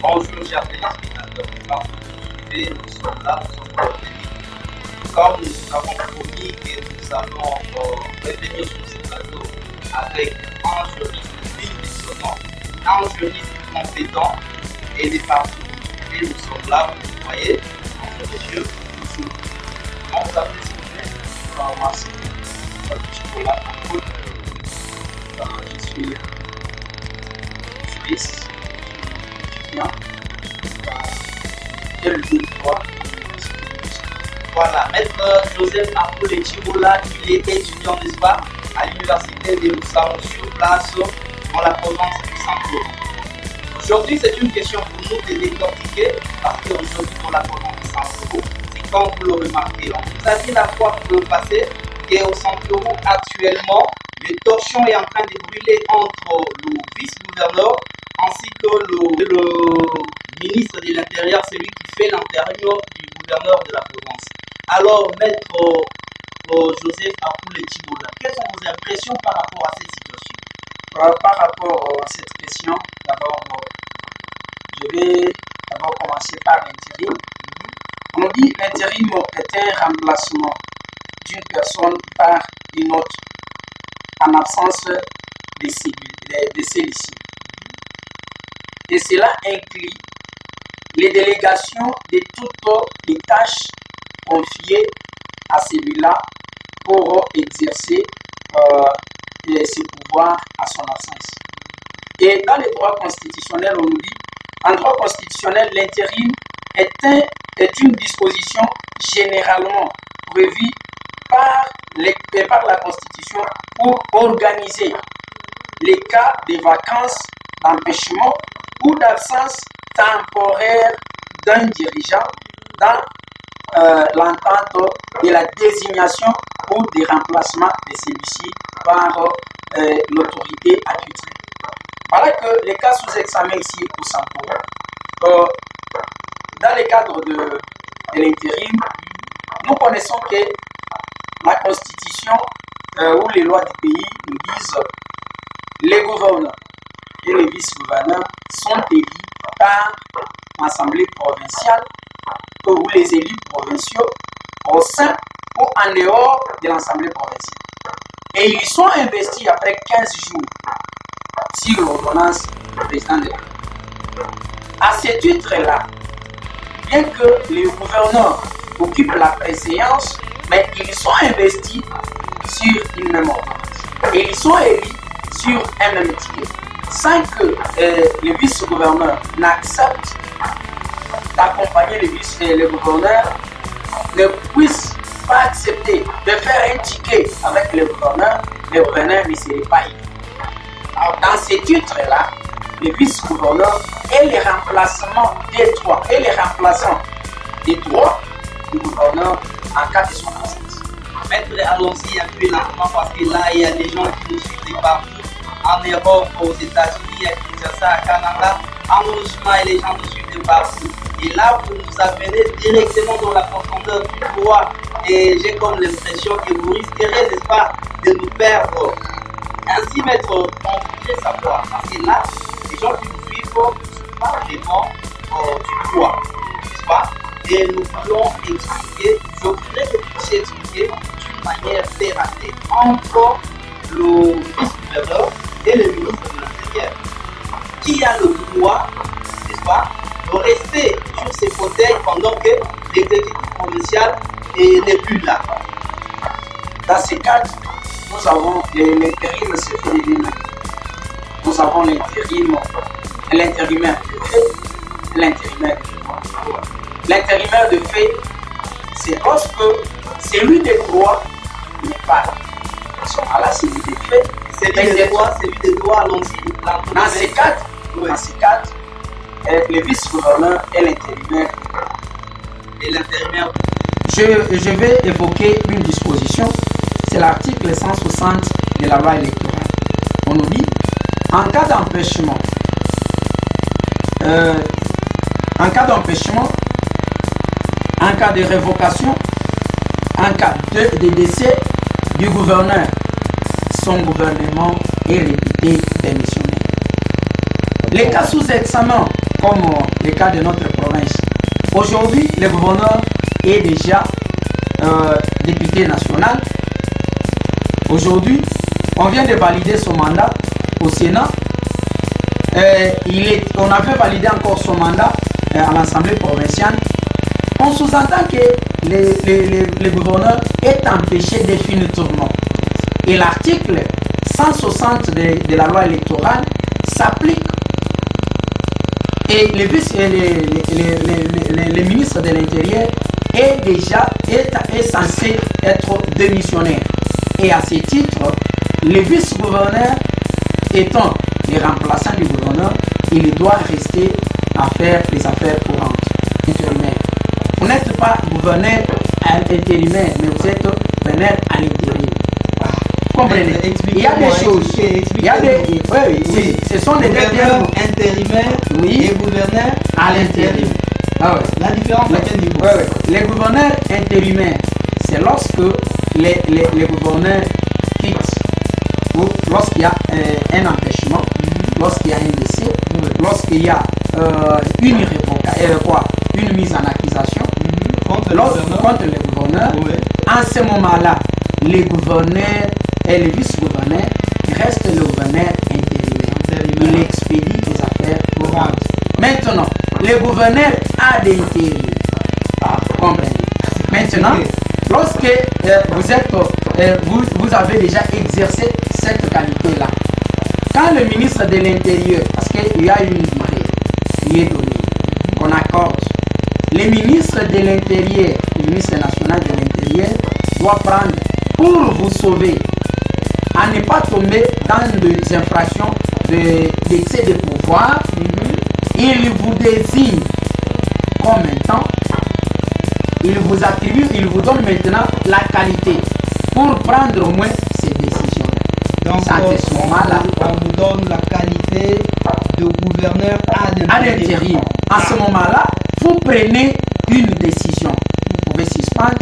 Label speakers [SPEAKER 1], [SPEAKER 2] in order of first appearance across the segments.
[SPEAKER 1] Bonjour, chers téléspectateurs. Nous sommes là, nous sommes là. Comme nous avons promis et nous allons revenir sur ce plateau avec un juriste digne de son nom, un juriste compétent et de partout. Et nous sommes là, vous voyez, entre les yeux, toujours. On vous appelle s'il vous plaît. Merci. Je suis juriste, étudiant, et le droit. Voilà, maître Joseph Apoule Chibola, il est étudiant, n'est-ce pas, à l'université de Lusao, sur place dans la province du Santo. Aujourd'hui, c'est une question pour nous de décortiquer, parce qu'aujourd'hui, pour la province du Santo, c'est comme vous le remarquez. On vous a dit la fois passée qu'au Santo, actuellement, le torchon est en train de brûler entre le vice-gouverneur ainsi que le ministre de l'Intérieur, celui qui fait l'intérim du gouverneur de la province. Alors, maître Joseph Apoule Chibola, quelles sont vos impressions par rapport à cette situation?
[SPEAKER 2] Par rapport à cette question, d'abord, je vais d'abord commencer par l'intérim. On dit l'intérim est un remplacement d'une personne par une autre en absence de celle-ci. Et cela inclut les délégations de toutes les tâches confiées à celui-là pour exercer ses pouvoirs à son absence. Et dans les droits constitutionnels, on nous dit, en droit constitutionnel, l'intérim est une disposition généralement prévue par la Constitution pour organiser les cas de vacances, d'empêchement ou d'absence temporaire d'un dirigeant dans l'entente de la désignation ou des remplacements de celui-ci par l'autorité attitrée. Voilà que les cas sous examen ici au Santo. Dans le cadre de l'intérim, nous connaissons que la Constitution ou les lois du pays nous disent les gouverneurs et les vice-gouverneurs sont élus par l'Assemblée provinciale ou les élus provinciaux au sein ou en dehors de l'Assemblée provinciale. Et ils sont investis après 15 jours sur l'ordonnance du président de la République. À ce titre-là, bien que les gouverneurs occupent la préséance, mais ils sont investis sur une même ordonnance. Et ils sont élus sur un même ticket, sans que les vice-gouverneurs n'acceptent d'accompagner les gouverneurs, ne puissent pas accepter de faire un ticket avec les gouverneurs ne seraient pas élus. Alors, dans ces titres-là, les vice-gouverneurs et les remplacements des droits et les remplaçants des droits du gouverneur en cas de son absence.
[SPEAKER 1] Maître, allons-y un peu lentement parce que là, il y a des gens qui nous suivent de partout. En Europe, aux États-Unis, à Kinshasa, à Canada, en Mouvement, et les gens nous suivent de partout. Et là, vous nous amenez directement dans la profondeur du droit. Et j'ai comme l'impression que vous risquerez, n'est-ce pas, de nous perdre. Ainsi, maître, on voudrait savoir, parce que là, les gens qui nous suivent ne parlent vraiment du droit, n'est-ce pas? Et nous voulons expliquer, je voudrais que vous puissiez expliquer d'une manière terre à terre entre le vice-gouverneur et le ministre de l'Intérieur. Qui a le droit, n'est-ce pas, de rester sur ses fauteuils pendant que l'exécutif provincial n'est plus là?
[SPEAKER 2] Dans ces cas, nous avons l'intérim, c'est fait des mains. Nous avons l'intérim, l'intérimaire de fait, et l'intérimaire de droit. L'intérimaire de fait, c'est lorsque celui des droits n'est pas là. À ce moment-là, celui des faits,
[SPEAKER 1] celui des droits, allons-y.
[SPEAKER 2] Dans ces cadres, le vice-gouverneur et l'intérimaire.
[SPEAKER 1] Et l'intérimaire.
[SPEAKER 2] Je vais évoquer une disposition, c'est l'article 160 de la loi électorale. On nous dit, en cas d'empêchement, en cas de révocation, en cas de décès du gouverneur, son gouvernement est réputé démissionnaire. Les cas sous examen comme le cas de notre province. Aujourd'hui, le gouverneur est déjà député national. Aujourd'hui, on vient de valider son mandat au Sénat. On avait validé encore son mandat à l'Assemblée provinciale. On sous-entend que le gouverneur est empêché définitivement. Et l'article 160 de la loi électorale s'applique. Et le ministre de l'Intérieur est censé être démissionnaire. Et à ce titre, le vice-gouverneur étant le remplaçant du gouverneur, il doit rester à faire les affaires courantes. Intérimaire. Vous n'êtes pas gouverneur intérimaire, mais vous êtes gouverneur à l'intérim. Comprenez? Il y a des choses. Il y a des. Oui, ce sont des termes
[SPEAKER 1] intérimaire et gouverneur
[SPEAKER 2] à l'intérim. Ah ouais.
[SPEAKER 1] La différence à quel niveau?
[SPEAKER 2] Les gouverneurs intérimaires, c'est lorsque les gouverneurs quittent, ou lorsqu'il y a un empêchement, lorsqu'il y a un décès, lorsqu'il y a une mise en accusation contre les gouverneurs. En ce moment-là, les gouverneurs et les vice-gouverneurs restent le gouverneur intérimaire. Il expédie les affaires courantes. Maintenant, le gouverneur a des intérims. Comprenez? Maintenant, lorsque vous avez déjà exercé cette qualité-là, quand le ministre de l'Intérieur, parce qu'il y a une durée qui est donnée, qu'on accorde, le ministre de l'Intérieur, le ministre national de l'Intérieur, doit prendre pour vous sauver, à ne pas tomber dans des infractions d'excès de pouvoir, il vous désigne comme un temps, il vous attribue, il vous donne maintenant la qualité pour prendre au moins ces décisions.
[SPEAKER 1] Donc, à ce moment-là, on vous donne la qualité de gouverneur à l'intérim.
[SPEAKER 2] À ce moment-là, vous prenez une décision. Vous pouvez suspendre,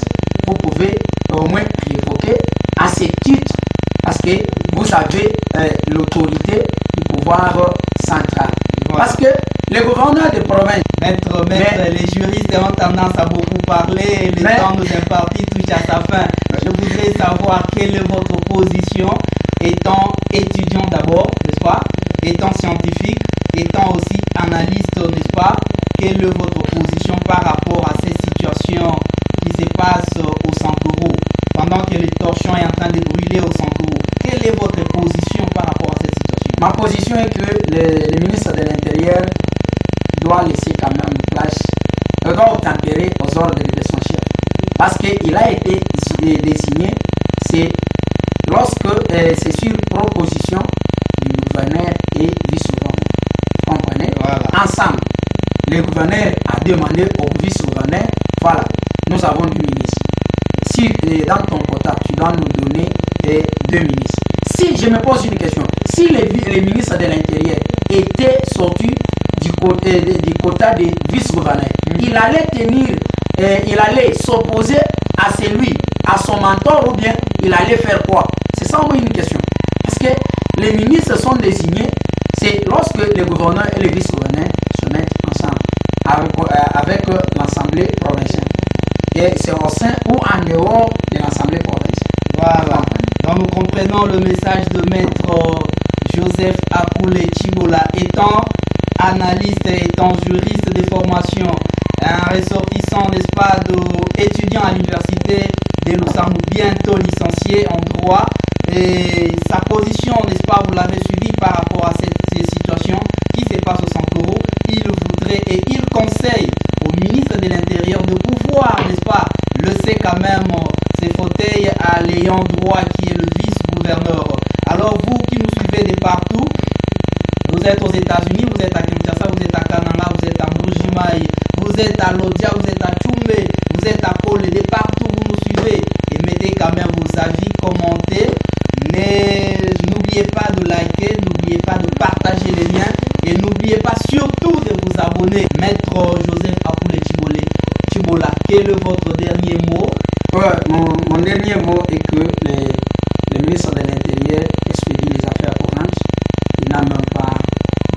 [SPEAKER 2] vous pouvez au moins révoquer à ce titre, parce que vous avez l'autorité du pouvoir central. Voilà. Parce que les gouverneurs de province...
[SPEAKER 1] Maître, les juristes ont tendance à beaucoup parler, le temps nous imparti touche à sa fin. Je voudrais savoir quelle est votre position, étant étudiant d'abord, n'est-ce pas, étant scientifique, étant aussi analyste, n'est-ce pas, quelle est votre position par rapport à cette situation qui se passe au Sankoro, pendant que les torchons est en train de brûler au Sankoro. Quelle est votre position par rapport à cette situation?
[SPEAKER 2] Ma position est que le ministre de l'Intérieur doit laisser quand même place, doit obtempérer aux ordres de son chef. Parce qu'il a été désigné, c'est lorsque c'est sur proposition du gouverneur et vice-gouverneur. Comprenez?
[SPEAKER 1] Voilà.
[SPEAKER 2] Ensemble, le gouverneur a demandé au vice-gouverneur, voilà, nous avons 2 ministres. Si dans ton quota, tu dois nous donner 2 ministres. Si je me pose une question, si les ministres de l'Intérieur étaient sortis du quota des vice-gouverneurs, il allait il allait s'opposer à celui, à son mentor, ou bien il allait faire quoi? C'est ça une question. Parce que les ministres sont désignés, c'est lorsque les gouverneurs et les vice-gouverneurs se mettent ensemble avec l'Assemblée provinciale. Et c'est au sein ou en dehors de l'Assemblée provinciale.
[SPEAKER 1] Voilà. Donc nous comprenons le message de Maître Joseph Akoulé Chibola, étant analyste, étant juriste de formation, un ressortissant, n'est-ce pas, étudiant à l'université de Lusamou, bientôt licencié en droit. Et sa position, n'est-ce pas, vous l'avez suivi par rapport à cette situation qui se passe au Sankoro. Il voudrait et il conseille au ministre de l'Intérieur de pouvoir, n'est-ce pas, laisser quand même ses fauteuils à l'ayant droit qui est le vice-gouverneur. Alors vous qui nous suivez de partout, vous êtes aux États-Unis, vous êtes à Kinshasa, vous êtes à Kananga, vous êtes à Mbujimaï, vous êtes à Lodia, vous êtes à Tchoumé, vous êtes à Kolé, de partout vous nous suivez et mettez quand même vos avis, commentez. N'oubliez pas de liker, n'oubliez pas de partager les liens et n'oubliez pas surtout de vous abonner. Maître Joseph Akoulé Chibola, quel est votre dernier mot?
[SPEAKER 2] Mon dernier mot est que le ministre de l'Intérieur expédie les affaires courantes. Il n'a même pas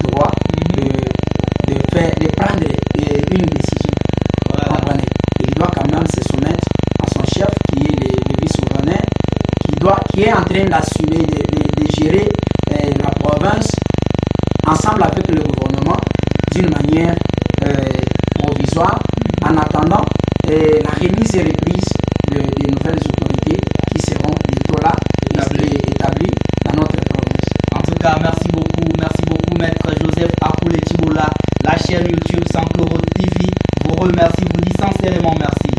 [SPEAKER 2] droit de faire qui est en train d'assumer, de gérer la province ensemble avec le gouvernement d'une manière provisoire en attendant la remise et reprise des nouvelles autorités qui seront bientôt là établies dans notre province.
[SPEAKER 1] En tout cas, merci beaucoup, Maître Joseph Akule Chibola. La chaîne YouTube Sankoro TV vous remercie, vous dit sincèrement merci.